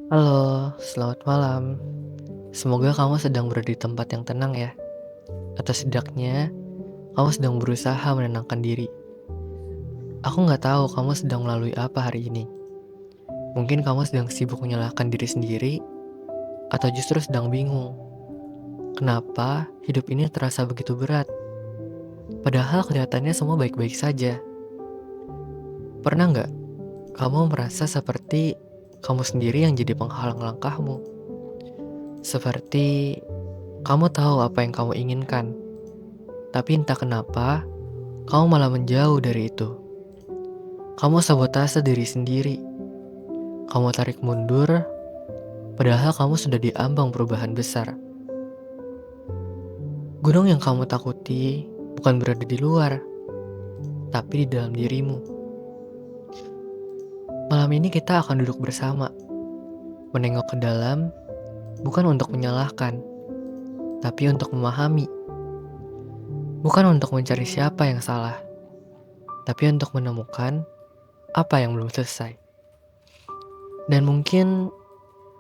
Halo, selamat malam. Semoga kamu sedang berada di tempat yang tenang ya. Atau setidaknya, kamu sedang berusaha menenangkan diri. Aku nggak tahu kamu sedang melalui apa hari ini. Mungkin kamu sedang sibuk menyalahkan diri sendiri, atau justru sedang bingung. Kenapa hidup ini terasa begitu berat? Padahal kelihatannya semua baik-baik saja. Pernah nggak kamu merasa seperti kamu sendiri yang jadi penghalang langkahmu? Seperti kamu tahu apa yang kamu inginkan, tapi entah kenapa kamu malah menjauh dari itu. Kamu sabotase diri sendiri. Kamu tarik mundur, padahal kamu sudah di ambang perubahan besar. Gunung yang kamu takuti bukan berada di luar, tapi di dalam dirimu. Malam ini kita akan duduk bersama, menengok ke dalam, bukan untuk menyalahkan, tapi untuk memahami. Bukan untuk mencari siapa yang salah, tapi untuk menemukan apa yang belum selesai. Dan mungkin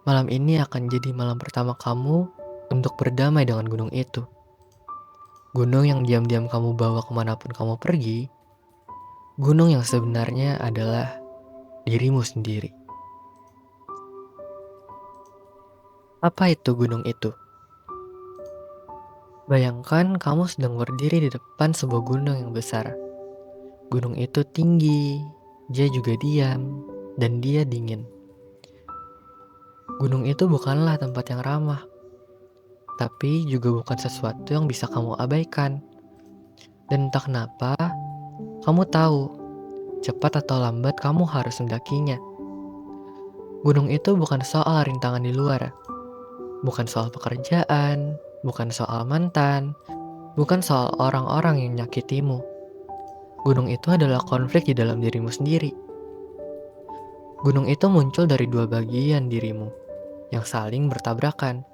malam ini akan jadi malam pertama kamu untuk berdamai dengan gunung itu. Gunung yang diam-diam kamu bawa kemanapun kamu pergi. Gunung yang sebenarnya adalah dirimu sendiri. Apa itu gunung itu? Bayangkan kamu sedang berdiri di depan sebuah gunung yang besar. Gunung itu tinggi, dia juga diam, dan dia dingin. Gunung itu bukanlah tempat yang ramah, tapi juga bukan sesuatu yang bisa kamu abaikan. Dan entah kenapa, kamu tahu, cepat atau lambat kamu harus mendakinya. Gunung itu bukan soal rintangan di luar, bukan soal pekerjaan, bukan soal mantan, bukan soal orang-orang yang menyakitimu. Gunung itu adalah konflik di dalam dirimu sendiri. Gunung itu muncul dari dua bagian dirimu yang saling bertabrakan.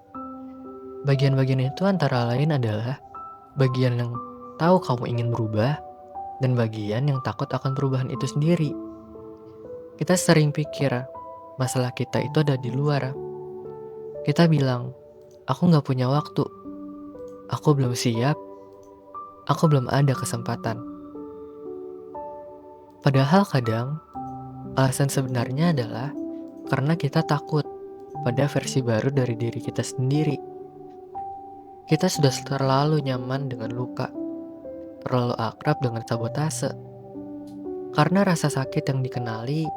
Bagian-bagian itu antara lain adalah bagian yang tahu kamu ingin berubah dan bagian yang takut akan perubahan itu sendiri. Kita sering pikir masalah kita itu ada di luar. Kita bilang, aku gak punya waktu, aku belum siap, aku belum ada kesempatan. Padahal kadang, alasan sebenarnya adalah karena kita takut pada versi baru dari diri kita sendiri. Kita sudah terlalu nyaman dengan luka, terlalu akrab dengan sabotase. Karena rasa sakit yang dikenali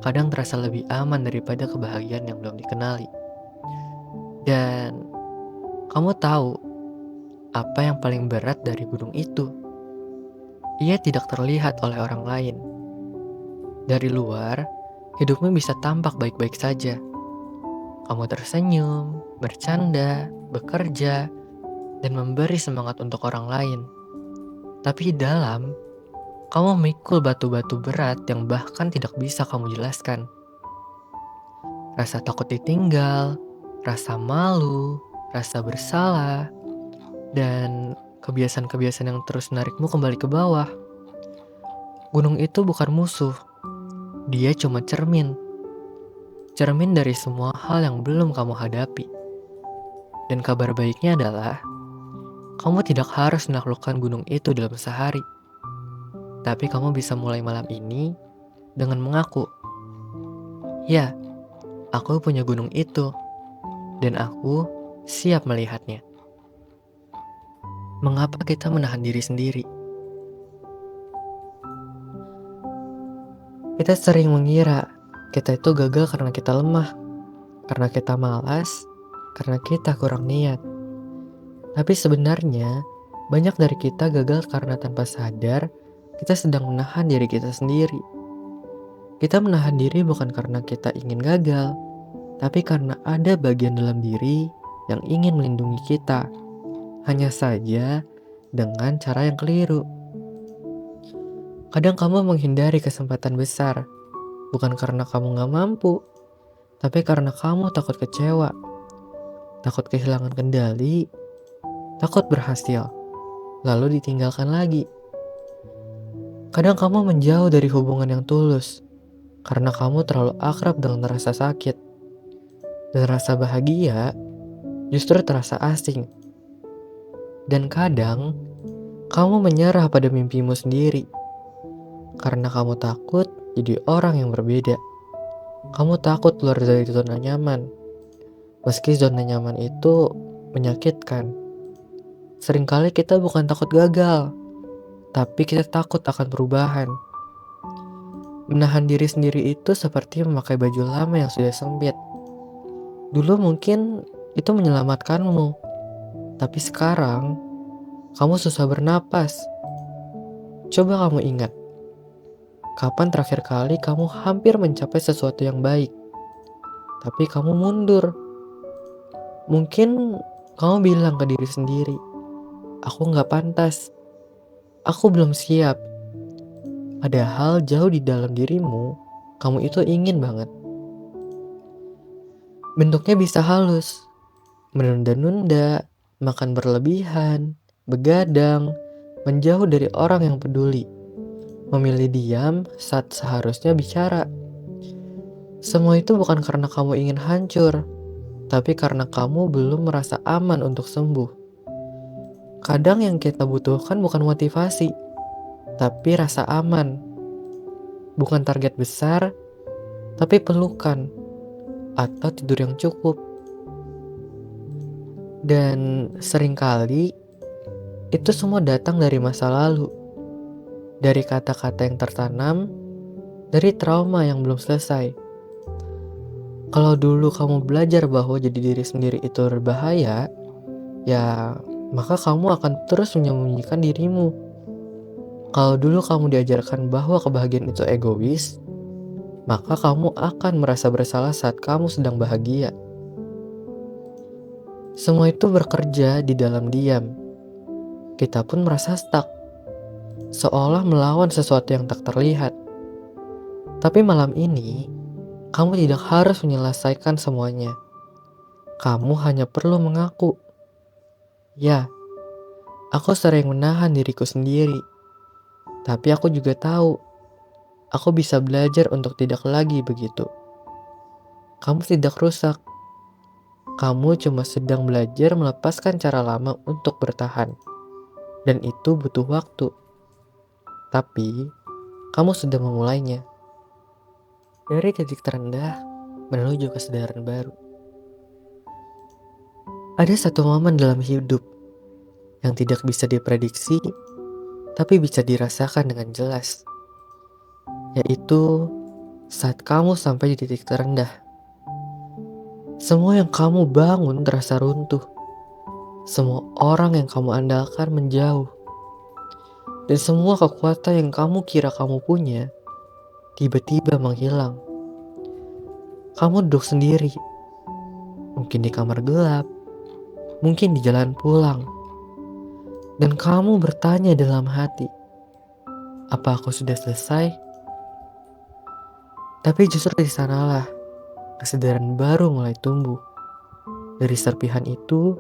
kadang terasa lebih aman daripada kebahagiaan yang belum dikenali. Dan kamu tahu apa yang paling berat dari gunung itu? Ia tidak terlihat oleh orang lain. Dari luar, hidupmu bisa tampak baik-baik saja. Kamu tersenyum, bercanda, bekerja, dan memberi semangat untuk orang lain. Tapi di dalam, kamu memikul batu-batu berat yang bahkan tidak bisa kamu jelaskan. Rasa takut ditinggal, rasa malu, rasa bersalah, dan kebiasaan-kebiasaan yang terus menarikmu kembali ke bawah. Gunung itu bukan musuh, dia cuma cermin. Cermin dari semua hal yang belum kamu hadapi. Dan kabar baiknya adalah, kamu tidak harus menaklukkan gunung itu dalam sehari. Tapi kamu bisa mulai malam ini dengan mengaku, ya, aku punya gunung itu, dan aku siap melihatnya. Mengapa kita menahan diri sendiri? Kita sering mengira kita itu gagal karena kita lemah, karena kita malas, karena kita kurang niat. Tapi sebenarnya, banyak dari kita gagal karena tanpa sadar kita sedang menahan diri kita sendiri. Kita menahan diri bukan karena kita ingin gagal, tapi karena ada bagian dalam diri yang ingin melindungi kita. Hanya saja dengan cara yang keliru. Kadang kamu menghindari kesempatan besar, bukan karena kamu gak mampu, tapi karena kamu takut kecewa, takut kehilangan kendali, takut berhasil, lalu ditinggalkan lagi. Kadang kamu menjauh dari hubungan yang tulus, karena kamu terlalu akrab dengan rasa sakit. Dan rasa bahagia justru terasa asing. Dan kadang, kamu menyerah pada mimpimu sendiri. Karena kamu takut jadi orang yang berbeda. Kamu takut keluar dari zona nyaman. Meski zona nyaman itu menyakitkan. Seringkali kita bukan takut gagal, tapi kita takut akan perubahan. Menahan diri sendiri itu seperti memakai baju lama yang sudah sempit. Dulu mungkin itu menyelamatkanmu, tapi sekarang kamu susah bernapas. Coba kamu ingat, kapan terakhir kali kamu hampir mencapai sesuatu yang baik, tapi kamu mundur? Mungkin kamu bilang ke diri sendiri, aku gak pantas, aku belum siap. Padahal jauh di dalam dirimu, kamu itu ingin banget. Bentuknya bisa halus, menunda-nunda, makan berlebihan, begadang, menjauh dari orang yang peduli, memilih diam saat seharusnya bicara. Semua itu bukan karena kamu ingin hancur, tapi karena kamu belum merasa aman untuk sembuh. Kadang yang kita butuhkan bukan motivasi, tapi rasa aman. Bukan target besar, tapi pelukan atau tidur yang cukup. Dan seringkali itu semua datang dari masa lalu, dari kata-kata yang tertanam, dari trauma yang belum selesai. Kalau dulu kamu belajar bahwa jadi diri sendiri itu berbahaya, ya maka kamu akan terus menyembunyikan dirimu. Kalau dulu kamu diajarkan bahwa kebahagiaan itu egois, maka kamu akan merasa bersalah saat kamu sedang bahagia. Semua itu bekerja di dalam diam. Kita pun merasa stuck, seolah melawan sesuatu yang tak terlihat. Tapi malam ini, kamu tidak harus menyelesaikan semuanya. Kamu hanya perlu mengaku, ya, aku sering menahan diriku sendiri. Tapi aku juga tahu, aku bisa belajar untuk tidak lagi begitu. Kamu tidak rusak. Kamu cuma sedang belajar melepaskan cara lama untuk bertahan. Dan itu butuh waktu. Tapi, kamu sudah memulainya. Dari titik terendah menuju kesadaran baru. Ada satu momen dalam hidup yang tidak bisa diprediksi, tapi bisa dirasakan dengan jelas. Yaitu saat kamu sampai di titik terendah. Semua yang kamu bangun terasa runtuh. Semua orang yang kamu andalkan menjauh. Dan semua kekuatan yang kamu kira kamu punya tiba-tiba menghilang. Kamu duduk sendiri. Mungkin di kamar gelap, mungkin di jalan pulang. Dan kamu bertanya dalam hati, apa aku sudah selesai? Tapi justru di sanalah kesadaran baru mulai tumbuh. Dari serpihan itu,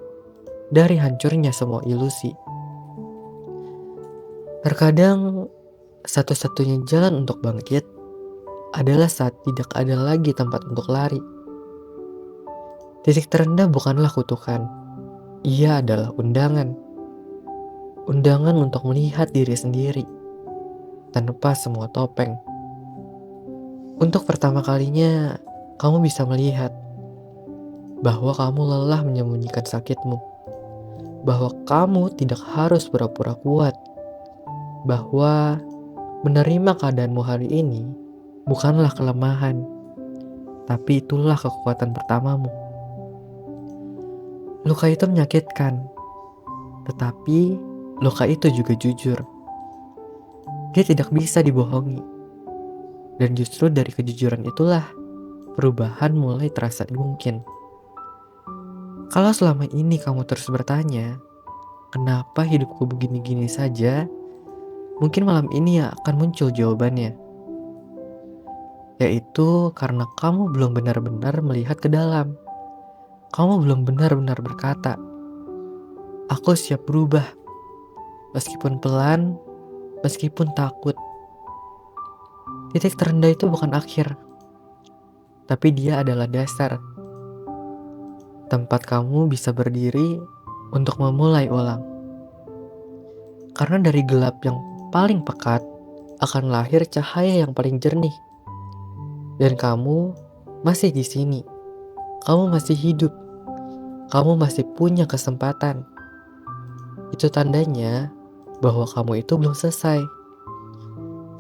dari hancurnya semua ilusi. Terkadang satu-satunya jalan untuk bangkit adalah saat tidak ada lagi tempat untuk lari. Titik terendah bukanlah kutukan. Ia adalah undangan. Undangan untuk melihat diri sendiri tanpa semua topeng. Untuk pertama kalinya, kamu bisa melihat bahwa kamu lelah menyembunyikan sakitmu. Bahwa kamu tidak harus pura-pura kuat. Bahwa menerima keadaanmu hari ini bukanlah kelemahan, tapi itulah kekuatan pertamamu. Luka itu menyakitkan, tetapi luka itu juga jujur. Dia tidak bisa dibohongi. Dan justru dari kejujuran itulah perubahan mulai terasa mungkin. Kalau selama ini kamu terus bertanya, kenapa hidupku begini-gini saja? Mungkin malam ini akan muncul jawabannya. Yaitu karena kamu belum benar-benar melihat ke dalam. Kamu belum benar-benar berkata, aku siap berubah. Meskipun pelan, meskipun takut. Titik terendah itu bukan akhir, tapi dia adalah dasar. tempat kamu bisa berdiri untuk memulai ulang. Karena dari gelap yang paling pekat akan lahir cahaya yang paling jernih. Dan kamu masih di sini. Kamu masih hidup. Kamu masih punya kesempatan. Itu tandanya bahwa kamu itu belum selesai.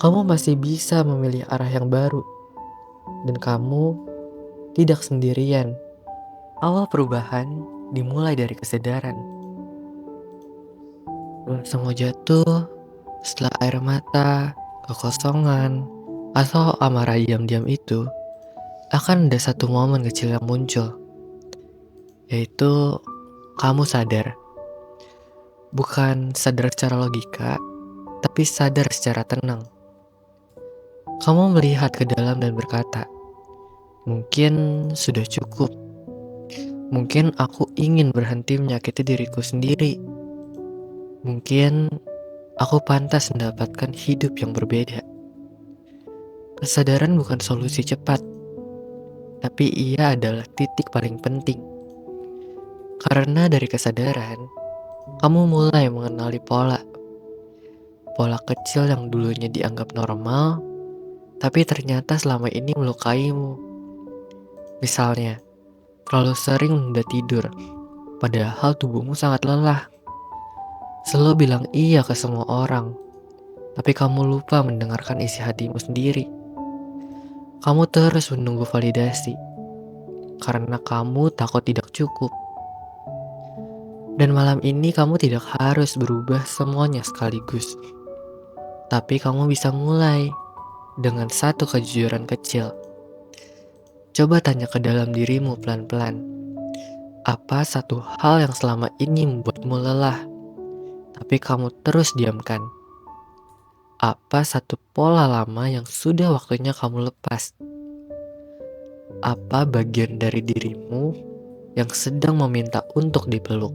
Kamu masih bisa memilih arah yang baru. Dan kamu tidak sendirian. Awal perubahan dimulai dari kesadaran. Semua jatuh setelah air mata, kekosongan, atau amarah diam-diam itu akan ada satu momen kecil yang muncul, yaitu kamu sadar. Bukan sadar secara logika, tapi sadar secara tenang. Kamu melihat ke dalam dan berkata, mungkin sudah cukup. Mungkin aku ingin berhenti menyakiti diriku sendiri. Mungkin aku pantas mendapatkan hidup yang berbeda. Kesadaran bukan solusi cepat, tapi ia adalah titik paling penting. Karena dari kesadaran, kamu mulai mengenali pola. Pola kecil yang dulunya dianggap normal, tapi ternyata selama ini melukaimu. Misalnya, terlalu sering menunda tidur, padahal tubuhmu sangat lelah. Selalu bilang iya ke semua orang, tapi kamu lupa mendengarkan isi hatimu sendiri. Kamu terus menunggu validasi, karena kamu takut tidak cukup. Dan malam ini kamu tidak harus berubah semuanya sekaligus. Tapi kamu bisa mulai dengan satu kejujuran kecil. Coba tanya ke dalam dirimu pelan-pelan. Apa satu hal yang selama ini membuatmu lelah, tapi kamu terus diamkan? Apa satu pola lama yang sudah waktunya kamu lepas? Apa bagian dari dirimu yang sedang meminta untuk dipeluk?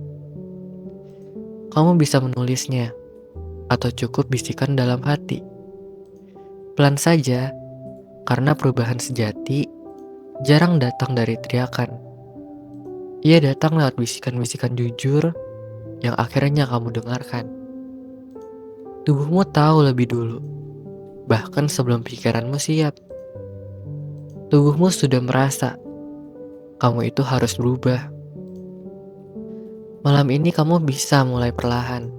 Kamu bisa menulisnya, atau cukup bisikan dalam hati. Pelan saja, karena perubahan sejati jarang datang dari teriakan. Ia datang lewat bisikan-bisikan jujur yang akhirnya kamu dengarkan. Tubuhmu tahu lebih dulu, bahkan sebelum pikiranmu siap. Tubuhmu sudah merasa, kamu itu harus berubah. Malam ini kamu bisa mulai perlahan.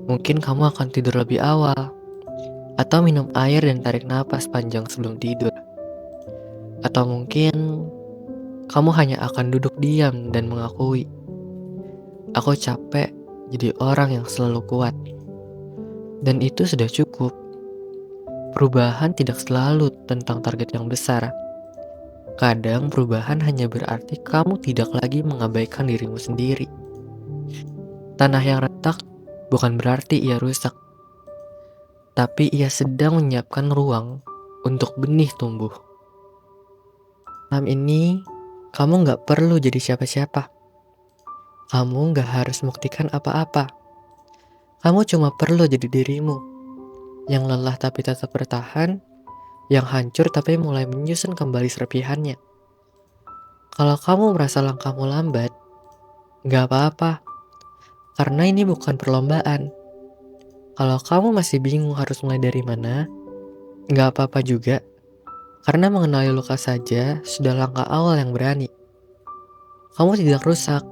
Mungkin kamu akan tidur lebih awal, atau minum air dan tarik napas panjang sebelum tidur. Atau mungkin kamu hanya akan duduk diam dan mengakui, aku capek jadi orang yang selalu kuat. Dan itu sudah cukup. Perubahan tidak selalu tentang target yang besar. Kadang perubahan hanya berarti kamu tidak lagi mengabaikan dirimu sendiri. Tanah yang retak bukan berarti ia rusak, tapi ia sedang menyiapkan ruang untuk benih tumbuh. Malam ini, kamu gak perlu jadi siapa-siapa. Kamu gak harus membuktikan apa-apa. Kamu cuma perlu jadi dirimu, yang lelah tapi tetap bertahan, yang hancur tapi mulai menyusun kembali serpihannya. Kalau kamu merasa langkahmu lambat, gak apa-apa, karena ini bukan perlombaan. Kalau kamu masih bingung harus mulai dari mana, gak apa-apa juga, karena mengenali luka saja sudah langkah awal yang berani. Kamu tidak rusak,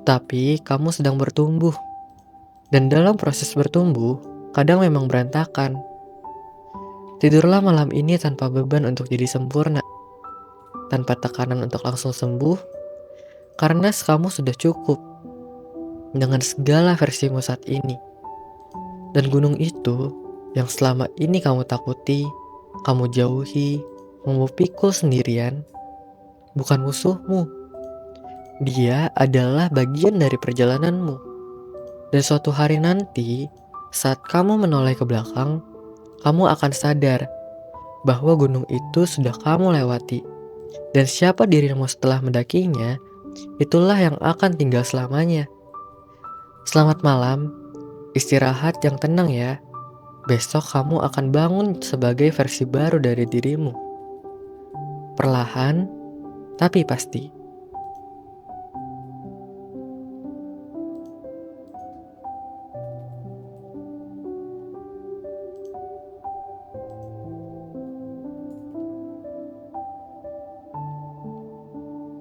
tapi kamu sedang bertumbuh. Dan dalam proses bertumbuh, kadang memang berantakan. Tidurlah malam ini tanpa beban untuk jadi sempurna, tanpa tekanan untuk langsung sembuh, karena kamu sudah cukup dengan segala versimu saat ini. Dan gunung itu yang selama ini kamu takuti, kamu jauhi, kamu pikul sendirian, bukan musuhmu. Dia adalah bagian dari perjalananmu. Dan suatu hari nanti, saat kamu menoleh ke belakang, kamu akan sadar bahwa gunung itu sudah kamu lewati. Dan siapa dirimu setelah mendakinya, itulah yang akan tinggal selamanya. Selamat malam, istirahat yang tenang ya. Besok kamu akan bangun sebagai versi baru dari dirimu. Perlahan, tapi pasti.